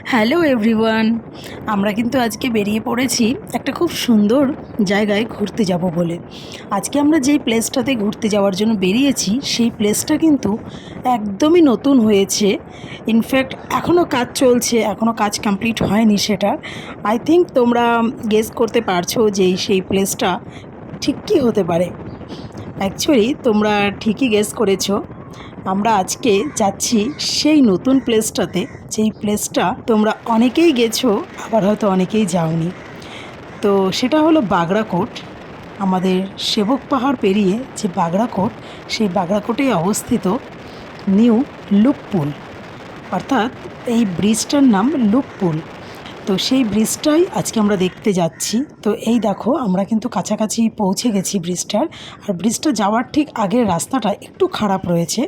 Hello everyone, আমরা কিন্তু আজকে বেরিয়ে পড়েছি একটা খুব সুন্দর জায়গায় ঘুরতে যাব বলে। আজকে আমরা যেই প্লেসটাতে ঘুরতে যাওয়ার জন্য বেরিয়েছি সেই প্লেসটা কিন্তু একদমই নতুন হয়েছে। ইনফ্যাক্ট এখনও কাজ চলছে, এখনও কাজ কমপ্লিট হয়নি সেটার। আই থিঙ্ক তোমরা গেস করতে পারছো যে সেই প্লেসটা ঠিক কী হতে পারে। অ্যাকচুয়ালি তোমরা ঠিকই গেস করেছো, আমরা আজকে যাচ্ছি সেই নতুন প্লেসটাতে, যেই প্লেসটা তোমরা অনেকেই গেছো, আবার হয়তো অনেকেই যাওনি। তো সেটা হলো বাগড়াকোট। আমাদের সেবক পাহাড় পেরিয়ে যে বাগড়াকোট, সেই বাগড়াকোটেই অবস্থিত নিউ লুপ পুল, অর্থাৎ এই ব্রিজটার নাম লুপ পুল। তো সেই ব্রিজটাই আজকে আমরা দেখতে যাচ্ছি। তো এই দেখো, আমরা কিন্তু কাছাকাছি পৌঁছে গেছি ব্রিজটার। আর ব্রিজটা যাওয়ার ঠিক আগের রাস্তাটা একটু খারাপ রয়েছে।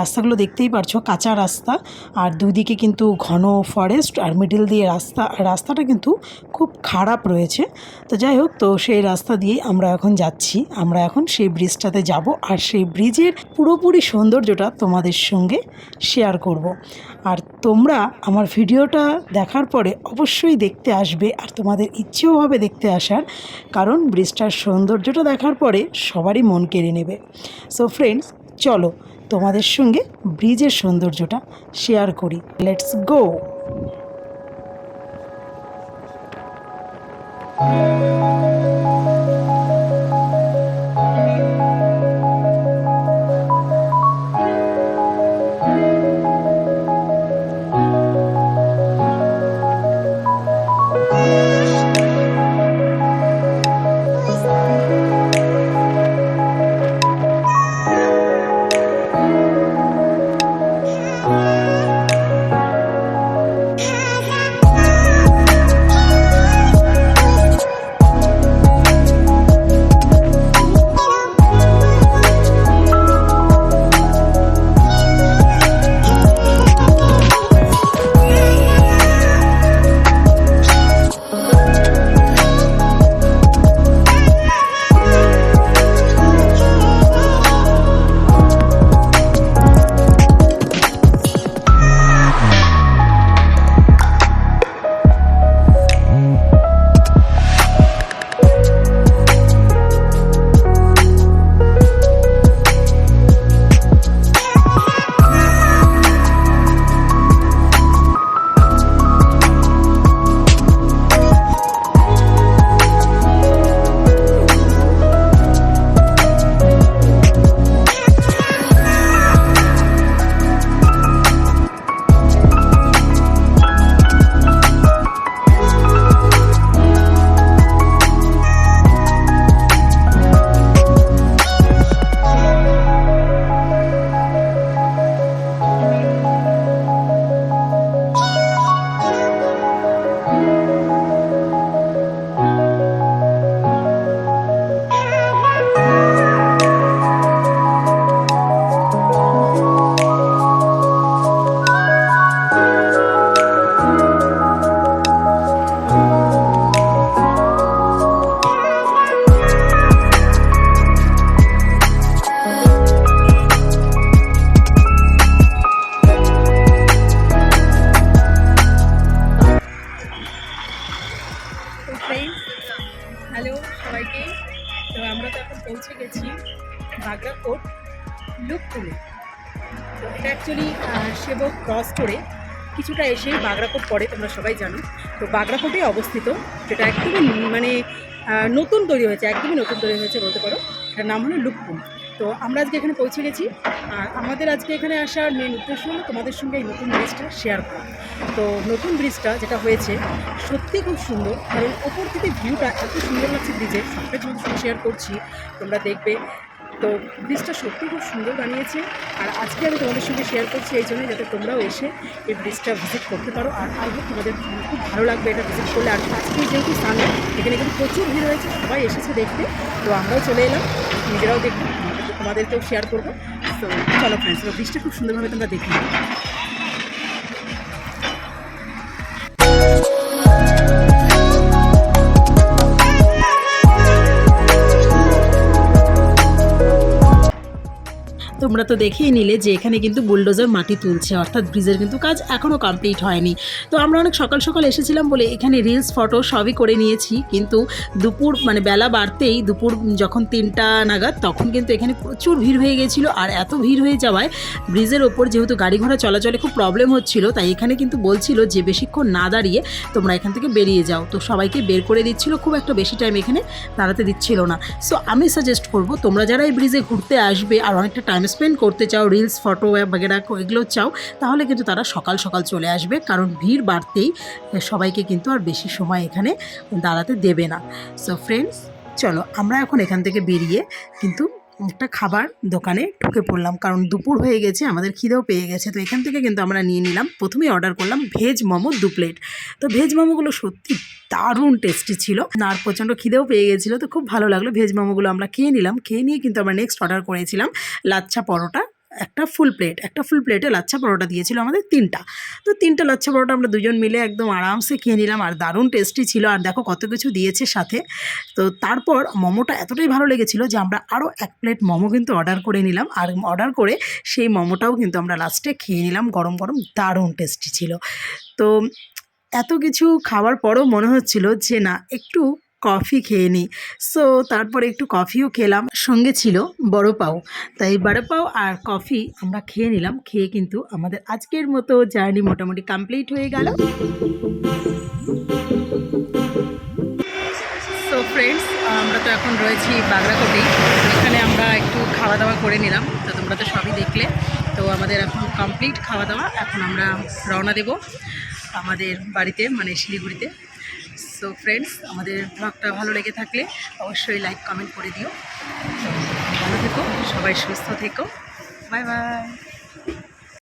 রাস্তাগুলো দেখতেই পারছো, কাঁচা রাস্তা, আর দুদিকে কিন্তু ঘন ফরেস্ট, আর মিডিল দিয়ে রাস্তাটা কিন্তু খুব খারাপ রয়েছে। তো যাই হোক, তো সেই রাস্তা দিয়েই আমরা এখন যাচ্ছি। আমরা এখন সেই ব্রিজটাতে যাব, আর সেই ব্রিজের পুরোপুরি সৌন্দর্যটা তোমাদের সঙ্গে শেয়ার করব। আর তোমরা আমার ভিডিওটা দেখার পরে অবশ্যই দেখতে আসবে, আর তোমাদের ইচ্ছেও হবে দেখতে আসার, কারণ ব্রিজটার সৌন্দর্যটা দেখার পরে সবারই মন কেড়ে নেবে। সো ফ্রেন্ডস, চলো তোমাদের সঙ্গে ব্রিজের সৌন্দর্যটা শেয়ার করি। Let's go. হ্যালো সবাইকে। তো আমরা তো এখন পৌঁছে গেছি বাগড়াকোট লুপ পুলে। তো এটা অ্যাকচুয়ালি সেবক ক্রস করে কিছুটা এসেই বাগড়াকোট পড়ে, তোমরা সবাই জানো। তো বাগড়াকোটেই অবস্থিত, যেটা একদমই নতুন তৈরি হয়েছে, একদমই নতুন তৈরি হয়েছে বলতে পারো। এটার নাম হলো লুপ পুল। তো আমরা আজকে এখানে পৌঁছে গেছি, আর আমাদের আজকে এখানে আসার মেন উদ্দেশ্য হলো তোমাদের সঙ্গে এই নতুন ব্রিজটা শেয়ার করা। তো নতুন ব্রিজটা যেটা হয়েছে সত্যি খুব সুন্দর, কারণ ওপর থেকে ভিউটা এত সুন্দর লাগছে ব্রিজের, সবটাই তোমাদের সঙ্গে শেয়ার করছি, তোমরা দেখবে। তো ব্রিজটা সত্যি খুব সুন্দর বানিয়েছে, আর আজকে আমি তোমাদের সঙ্গে শেয়ার করছি এই জন্যই, যাতে তোমরাও এসে এই ব্রিজটা ভিজিট করতে পারো। আর আই হোপ তোমাদের খুব ভালো লাগবে এটা ভিজিট করলে। আর আজকে যেহেতু সানডে, এখানে কিন্তু প্রচুর ভিড় হয়েছে, সবাই এসেছে দেখতে। তো আমরাও চলে এলাম, নিজেরাও দেখবো, তোমাদেরকেও শেয়ার করবো। তো চলো ফ্রেন্ডস, ব্রিজটা খুব সুন্দরভাবে তোমরা দেখে নিও। তো তোমরা তো দেখেই নিলে যে এখানে কিন্তু বুলডোজার মাটি তুলছে, অর্থাৎ ব্রিজের কিন্তু কাজ এখনও কমপ্লিট হয়নি। তো আমরা অনেক সকাল সকাল এসেছিলাম বলে এখানে রিলস ফটো সবই করে নিয়েছি, কিন্তু দুপুর মানে বেলা বাড়তেই দুপুর যখন 3টা নাগাদ তখন কিন্তু এখানে প্রচুর ভিড় হয়ে গেছিলো। আর এত ভিড় হয়ে যাওয়ায় ব্রিজের ওপর যেহেতু গাড়ি ঘোড়া চলাচলে খুব প্রবলেম হচ্ছিল, তাই এখানে কিন্তু বলছিল যে বেশিক্ষণ না দাঁড়িয়ে তোমরা এখান থেকে বেরিয়ে যাও। তো সবাইকে বের করে দিচ্ছিল, খুব একটা বেশি টাইম এখানে দাঁড়াতে দিচ্ছিল না। সো আমি সাজেস্ট করব তোমরা যারা এই ব্রিজে ঘুরতে আসবে আর অনেকটা টাইম স্পেন্ড করতে চাও, রিলস ফটো বাগেরা এগুলো চাও, তাহলে কিন্তু তারা সকাল সকাল চলে আসবে, কারণ ভিড় বাড়তেই সবাইকে কিন্তু আর বেশি সময় এখানে দাঁড়াতে দেবে না। সো ফ্রেন্ডস, চলো আমরা এখন এখান থেকে বেরিয়ে কিন্তু একটা খাবার দোকানে ঢুকে পড়লাম, কারণ দুপুর হয়ে গেছে, আমাদের খিদেও পেয়ে গেছে। তো এখান থেকে কিন্তু আমরা নিয়ে নিলাম, প্রথমেই অর্ডার করলাম ভেজ মোমো 2 প্লেট। তো ভেজ মোমোগুলো সত্যি দারুণ টেস্টি ছিল, আর প্রচণ্ড খিদেও পেয়ে গেছিলো, তো খুব ভালো লাগলো। ভেজ মোমোগুলো আমরা খেয়ে নিলাম, খেয়ে নিয়ে কিন্তু আমরা নেক্সট অর্ডার করেছিলাম লাচ্ছা পরোটা, একটা ফুল প্লেটে লাচ্ছা পরোটা দিয়েছিল আমাদের 3টা। তো 3টা লাচ্ছা পরোটা আমরা দুজন মিলে একদম আরামসে খেয়ে নিলাম, আর দারুণ টেস্টি ছিল। আর দেখো কত কিছু দিয়েছে সাথে। তো তারপর মোমোটা এতটাই ভালো লেগেছিলো যে আমরা আরও 1 প্লেট মোমো কিন্তু অর্ডার করে নিলাম, আর অর্ডার করে সেই মোমোটাও কিন্তু আমরা লাস্টে খেয়ে নিলাম গরম গরম, দারুণ টেস্টি ছিল। তো এত কিছু খাওয়ার পরও মনে হচ্ছিল যে না, একটু কফি খেয়ে নিই। সো তারপরে একটু কফিও খেলাম, সঙ্গে ছিল বড় পাও। তাই বড় পাও আর কফি আমরা খেয়ে নিলাম, খেয়ে কিন্তু আমাদের আজকের মতো জার্নি মোটামুটি কমপ্লিট হয়ে গেল। সো ফ্রেন্ডস, আমরা তো এখন রয়েছি বাগরাকোটেই, এখানে আমরা একটু খাওয়া দাওয়া করে নিলাম। তো তোমরা তো সবই দেখলে। তো আমাদের এখন কমপ্লিট খাওয়া দাওয়া, এখন আমরা রওনা দেব আমাদের বাড়িতে, মানে শিলিগুড়িতে। সো ফ্রেন্ডস, আমাদের ব্লগটা ভালো লেগে থাকলে অবশ্যই লাইক কমেন্ট করে দিও। ভালো থেকো, সবাই সুস্থ থেকো, বাই বাই।